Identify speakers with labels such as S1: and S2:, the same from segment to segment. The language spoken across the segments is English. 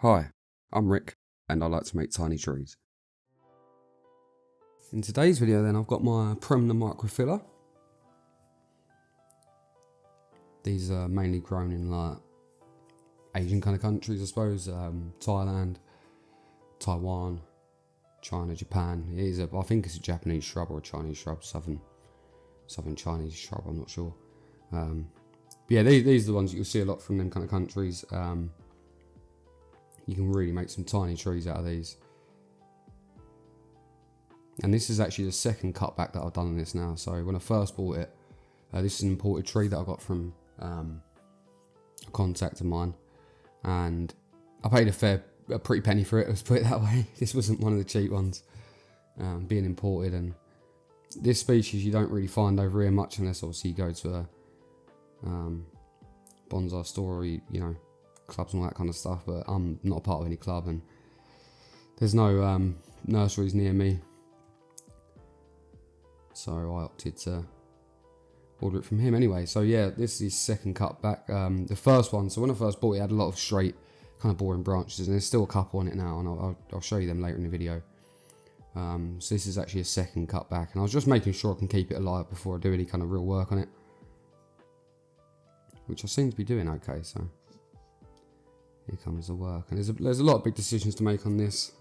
S1: Hi, I'm Rick and I like to make tiny trees. In today's video then I've got my Premna Microphylla. These are mainly grown in like Asian kind of countries I suppose, Thailand, Taiwan, China, Japan. It is I think it's a Japanese shrub or a Chinese shrub, southern Chinese shrub, I'm not sure. But yeah, these are the ones that you'll see a lot from them kind of countries. You can really make some tiny trees out of these. And this is actually the second cutback that I've done on this now. So when I first bought it, this is an imported tree that I got from a contact of mine. And I paid a pretty penny for it, let's put it that way. This wasn't one of the cheap ones, being imported. And this species you don't really find over here much unless obviously you go to a bonsai store or, you know, clubs and all that kind of stuff, but I'm not a part of any club and there's no nurseries near me, so I opted to order it from him anyway. So yeah, this is his second cutback. The first one, so when I first bought it, it had a lot of straight kind of boring branches and there's still a couple on it now, and I'll show you them later in the video. So this is actually a second cutback, and I was just making sure I can keep it alive before I do any kind of real work on it, which I seem to be doing okay. So here comes the work, and there's a lot of big decisions to make on this.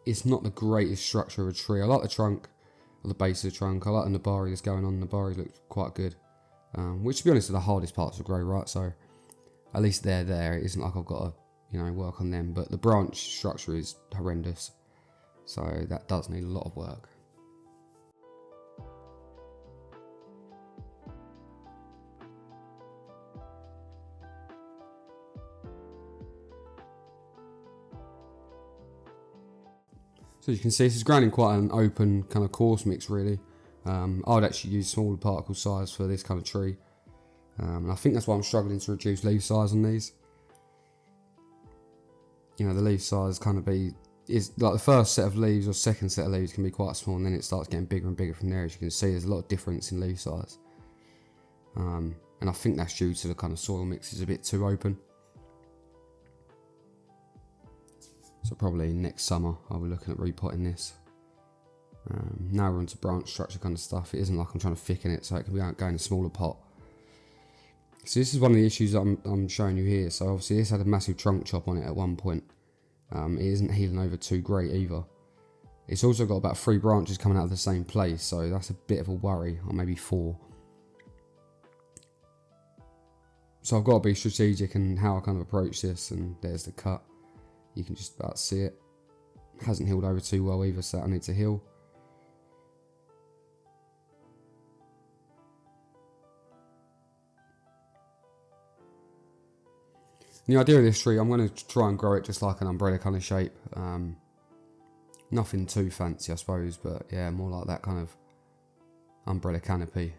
S1: It's not the greatest structure of a tree. I like the trunk, or the base of the trunk. I like the nabari that's going on. The nabari looks quite good, which to be honest are the hardest parts to grow, right? So at least they're there. It isn't like I've got to, work on them. But the branch structure is horrendous, so that does need a lot of work. So you can see this is grown in quite an open kind of coarse mix really. I would actually use smaller particle size for this kind of tree. And I think that's why I'm struggling to reduce leaf size on these. The leaf size is like the first set of leaves or second set of leaves can be quite small, and then it starts getting bigger and bigger from there. As you can see, there's a lot of difference in leaf size. And I think that's due to the kind of soil mix is a bit too open. So probably next summer I'll be looking at repotting this. Now we're onto branch structure kind of stuff. It isn't like I'm trying to thicken it, so it can be going in a smaller pot. So this is one of the issues that I'm showing you here. So obviously this had a massive trunk chop on it at one point. It isn't healing over too great either. It's also got about 3 branches coming out of the same place, so that's a bit of a worry, or maybe 4. So I've got to be strategic in how I kind of approach this, and there's the cut. You can just about see it. Hasn't healed over too well either, so I need to heal. The idea of this tree, I'm going to try and grow it just like an umbrella kind of shape. Nothing too fancy I suppose, but yeah, more like that kind of umbrella canopy.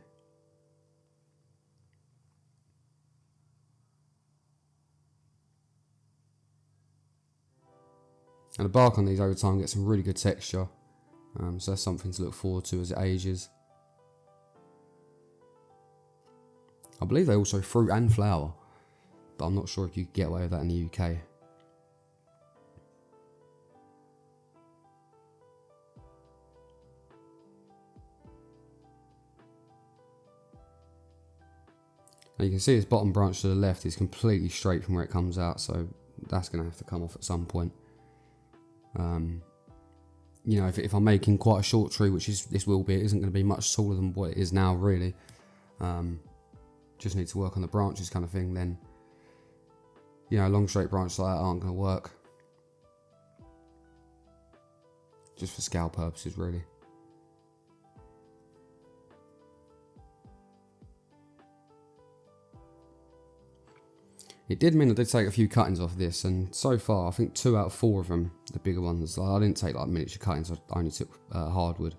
S1: And the bark on these over time gets some really good texture, so that's something to look forward to as it ages. I believe they also fruit and flower, but I'm not sure if you can get away with that in the UK. Now you can see this bottom branch to the left is completely straight from where it comes out, so that's going to have to come off at some point. If I'm making quite a short tree, which this will be, it isn't going to be much taller than what it is now really. Just need to work on the branches kind of thing, then long straight branches like that aren't going to work. Just for scale purposes really. It did mean I did take a few cuttings off this, and so far I think 2 out of 4 of them, the bigger ones, I didn't take like miniature cuttings, I only took hardwood.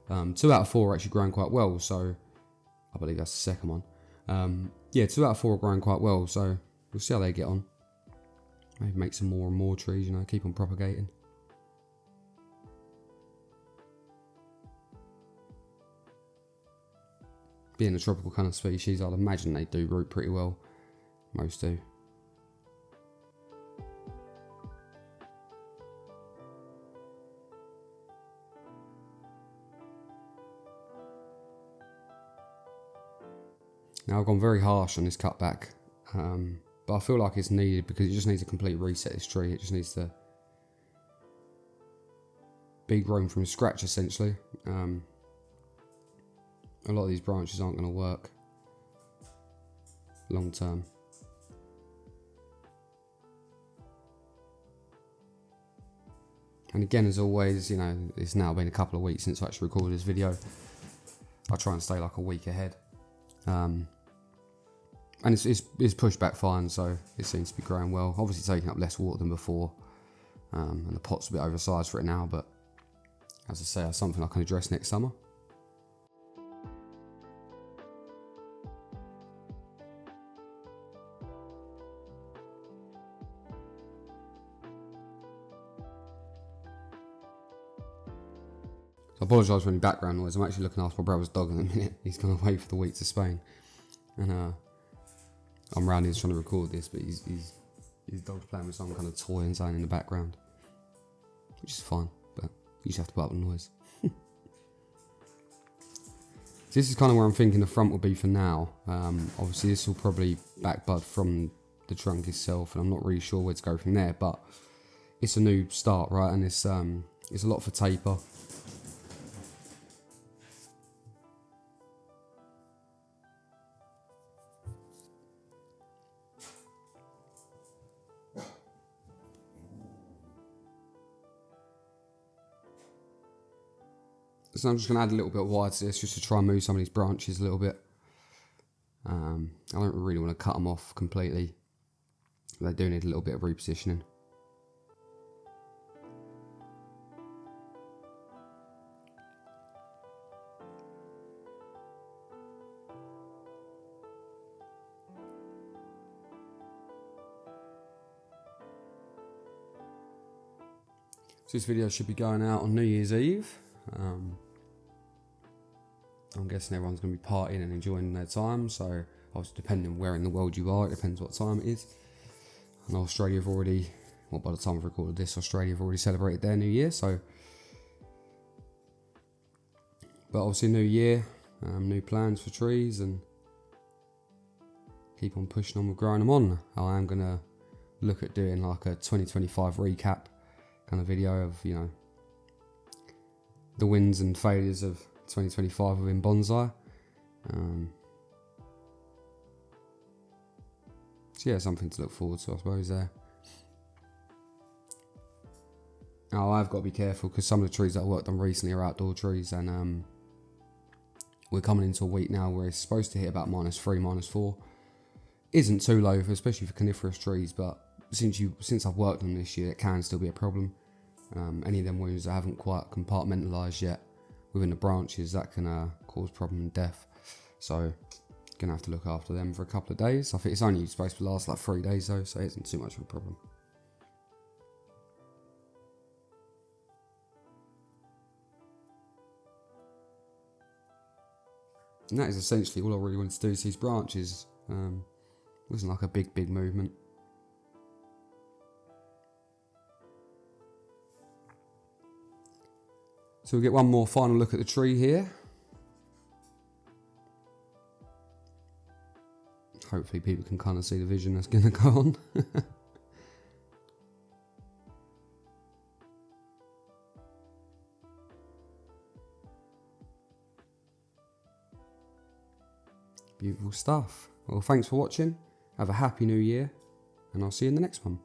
S1: 2 out of 4 are actually growing quite well, so I believe that's the second one. Yeah, 2 out of 4 are growing quite well, so we'll see how they get on. Maybe make some more and more trees, keep on propagating. Being a tropical kind of species, I'd imagine they do root pretty well. Most do. Now I've gone very harsh on this cutback, but I feel like it's needed because it just needs a complete reset, this tree. It just needs to be grown from scratch essentially. A lot of these branches aren't going to work long term. And again, as always, you know, it's now been a couple of weeks since I actually recorded this video. I try and stay like a week ahead. And it's pushed back fine, so it seems to be growing well. Obviously taking up less water than before, and the pot's a bit oversized for it now, but as I say, that's something I can address next summer. I apologise for any background noise. I'm actually looking after my brother's dog in a minute. He's gone away for the week to Spain, and I'm round here trying to record this, but his dog's playing with some kind of toy and something in the background, which is fine, but you just have to put up the noise. So this is kind of where I'm thinking the front will be for now. Obviously this will probably back bud from the trunk itself, and I'm not really sure where to go from there, but it's a new start, right? And it's a lot for taper. So I'm just going to add a little bit of wire to this just to try and move some of these branches a little bit. I don't really want to cut them off completely. They do need a little bit of repositioning. So this video should be going out on New Year's Eve. I'm guessing everyone's going to be partying and enjoying their time, so obviously depending on where in the world you are, it depends what time it is. And Australia have already, well, by the time I've recorded this, Australia have already celebrated their New Year, so. But obviously New Year, new plans for trees, and keep on pushing on with growing them on. I am going to look at doing like a 2025 recap kind of video of, you know, the wins and failures of 2025 within Bonsai. So yeah, something to look forward to, I suppose, there. Now I've got to be careful because some of the trees that I worked on recently are outdoor trees, and we're coming into a week now where it's supposed to hit about -3, -4. Isn't too low, especially for coniferous trees, but since I've worked on them this year, it can still be a problem. Any of them wounds that haven't quite compartmentalised yet within the branches, that can cause problem and death. So gonna have to look after them for a couple of days. I think it's only supposed to last like 3 days though, so it isn't too much of a problem. And that is essentially all I really wanted to do to these branches. It wasn't like a big movement. So we'll get one more final look at the tree here. Hopefully people can kind of see the vision that's going to go on. Beautiful stuff. Well, thanks for watching. Have a happy new year, and I'll see you in the next one.